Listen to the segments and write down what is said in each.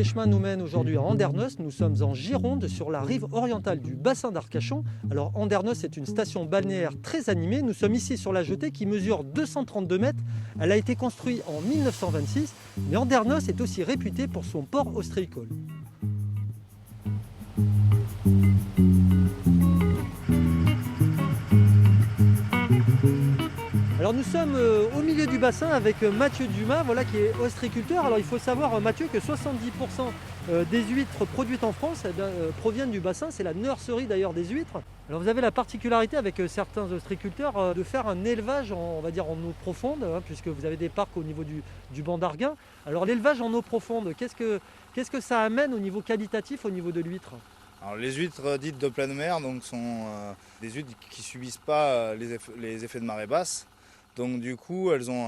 chemins nous mènent aujourd'hui à Andernos. Nous sommes en Gironde, sur la rive orientale du bassin d'Arcachon. Alors Andernos est une station balnéaire très animée. Nous sommes ici sur la jetée qui mesure 232 mètres. Elle a été construite en 1926, mais Andernos est aussi réputée pour son port ostréicole. Alors nous sommes au milieu du bassin avec Mathieu Dumas, voilà, qui est ostréiculteur. Alors il faut savoir, Mathieu, que 70% des huîtres produites en France proviennent du bassin. C'est la nurserie d'ailleurs des huîtres. Alors vous avez la particularité avec certains ostréiculteurs de faire un élevage on va dire en eau profonde, puisque vous avez des parcs au niveau du banc d'Arguin. Alors l'élevage en eau profonde, qu'est-ce que ça amène au niveau qualitatif, au niveau de l'huître ? Alors, les huîtres dites de pleine mer donc, sont des huîtres qui ne subissent pas les effets de marée basse. Donc du coup, elles ont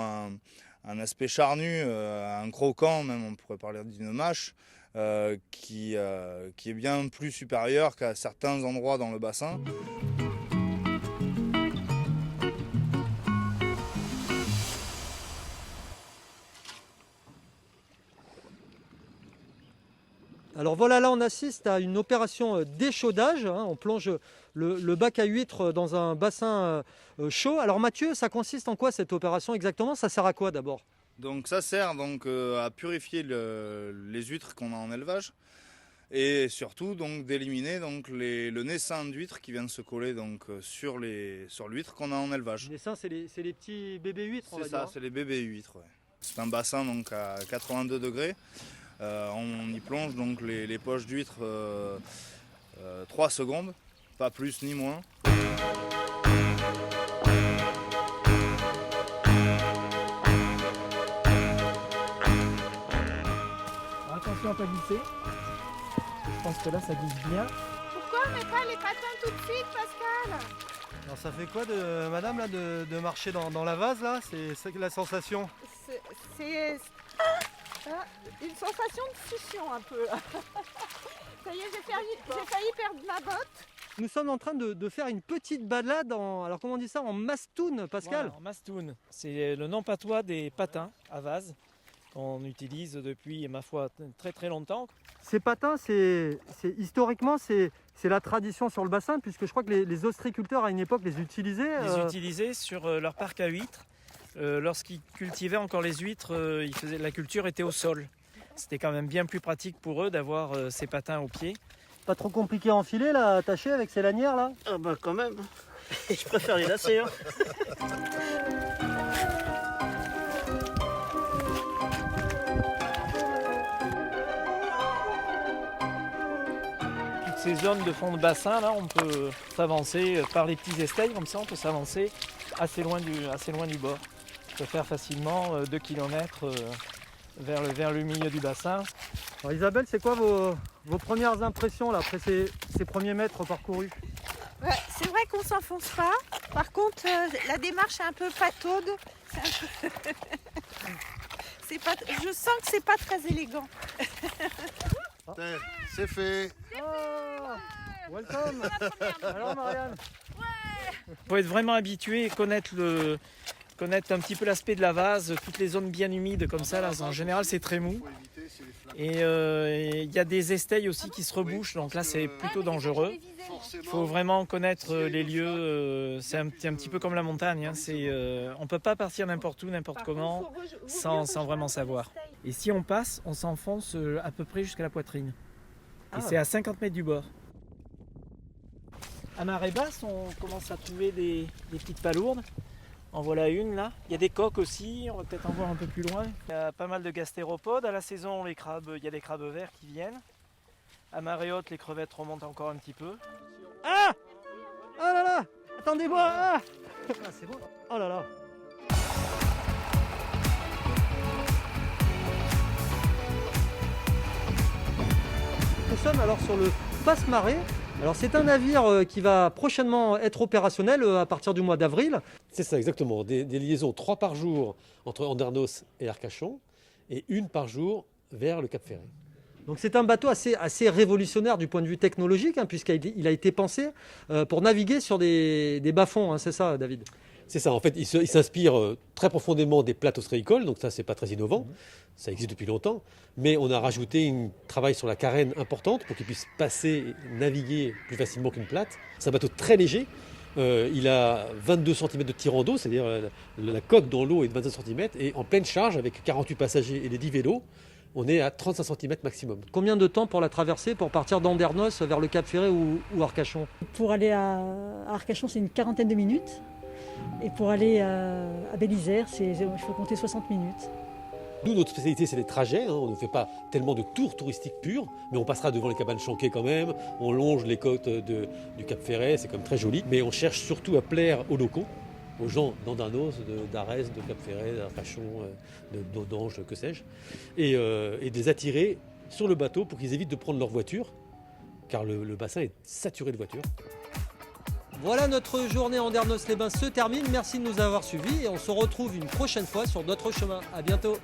un aspect charnu, un croquant, même on pourrait parler d'une mâche, qui est bien plus supérieur qu'à certains endroits dans le bassin. Alors voilà, là on assiste à une opération d'échaudage. On plonge le bac à huîtres dans un bassin chaud. Alors Mathieu, ça consiste en quoi cette opération exactement ? Ça sert à quoi d'abord ? Donc ça sert donc à purifier les huîtres qu'on a en élevage et surtout donc d'éliminer donc le naissain d'huîtres qui viennent se coller donc sur l'huître qu'on a en élevage. Les naissins, c'est les petits bébés huîtres, on va dire. C'est ça, c'est les bébés huîtres. Ouais. C'est un bassin donc à 82 degrés. On y plonge donc les poches d'huîtres 3 secondes, pas plus ni moins. Attention à pas glisser. Je pense que là ça glisse bien. Pourquoi on met pas les patins tout de suite, Pascal ? Alors ça fait quoi madame là, de marcher dans la vase là ? C'est la sensation ? C'est une sensation de succion un peu. Ça y est, j'ai failli perdre ma botte. Nous sommes en train de faire une petite balade alors comment on dit ça, en mastoun, Pascal ? Voilà, en mastoun, c'est le nom patois des patins à vase qu'on utilise depuis, ma foi, très très longtemps. Ces patins, historiquement, c'est la tradition sur le bassin, puisque je crois que les ostréiculteurs à une époque les utilisaient. Ils utilisaient sur leur parc à huîtres. Lorsqu'ils cultivaient encore les huîtres, la culture était au sol. C'était quand même bien plus pratique pour eux d'avoir ces patins aux pieds. Pas trop compliqué à enfiler, là, attacher avec ces lanières là ? Ah bah quand même, je préfère les lacer. Toutes ces zones de fond de bassin, là, on peut s'avancer par les petits estailles, comme ça on peut s'avancer assez loin du bord. On peut faire facilement 2 km vers le milieu du bassin. Alors Isabelle, c'est quoi vos premières impressions là, après ces premiers mètres parcourus ? Ouais, c'est vrai qu'on s'enfonce pas. Par contre, la démarche est un peu pataude. Je sens que c'est pas très élégant. C'est fait. Oh, welcome. Alors Marianne ? Il faut être vraiment habitué et connaître un petit peu l'aspect de la vase, toutes les zones bien humides comme ça, là, en général c'est très mou. Et il y a des estailles aussi qui se rebouchent, donc là c'est plutôt dangereux. Il faut vraiment connaître les lieux, c'est un petit peu comme la montagne, on ne peut pas partir n'importe où, n'importe comment, sans vraiment savoir. Et si on passe, on s'enfonce à peu près jusqu'à la poitrine. Et c'est à 50 mètres du bord. À marée basse, on commence à trouver des petites palourdes. En voilà une là. Il y a des coques aussi, on va peut-être en voir un peu plus loin. Il y a pas mal de gastéropodes. À la saison, il y a des crabes verts qui viennent. À marée haute, les crevettes remontent encore un petit peu. Ah ! Oh là là ! Attendez-moi ! Ah, c'est bon. Oh là là ! Nous sommes alors sur le passe-marée. Alors c'est un navire qui va prochainement être opérationnel à partir du mois d'avril. C'est ça exactement, des liaisons 3 par jour entre Andernos et Arcachon et 1 par jour vers le Cap Ferret. Donc c'est un bateau assez révolutionnaire du point de vue technologique, puisqu'il a été pensé pour naviguer sur des bas-fonds, c'est ça David ? C'est ça, en fait, il s'inspire très profondément des plates ostréicoles, donc ça, c'est pas très innovant, ça existe depuis longtemps, mais on a rajouté un travail sur la carène importante pour qu'il puisse passer, naviguer plus facilement qu'une plate. C'est un bateau très léger, il a 22 cm de tirant d'eau, c'est-à-dire la coque dans l'eau est de 25 cm, et en pleine charge, avec 48 passagers et les 10 vélos, on est à 35 cm maximum. Combien de temps pour la traversée, pour partir d'Andernos vers le Cap Ferret ou Arcachon? Pour aller à Arcachon, c'est une quarantaine de minutes. Et pour aller à Bélisère, il faut compter 60 minutes. Nous, notre spécialité, c'est les trajets. On ne fait pas tellement de tours touristiques purs, mais on passera devant les cabanes Chanquet quand même. On longe les côtes du Cap Ferret, c'est quand même très joli. Mais on cherche surtout à plaire aux locaux, aux gens d'Andernos, d'Arès, de Cap Ferret, d'Arcachon, d'Audange, que sais-je, et de les attirer sur le bateau pour qu'ils évitent de prendre leur voiture, car le bassin est saturé de voitures. Voilà, notre journée à Andernos-les-Bains se termine. Merci de nous avoir suivis et on se retrouve une prochaine fois sur d'autres chemins. À bientôt.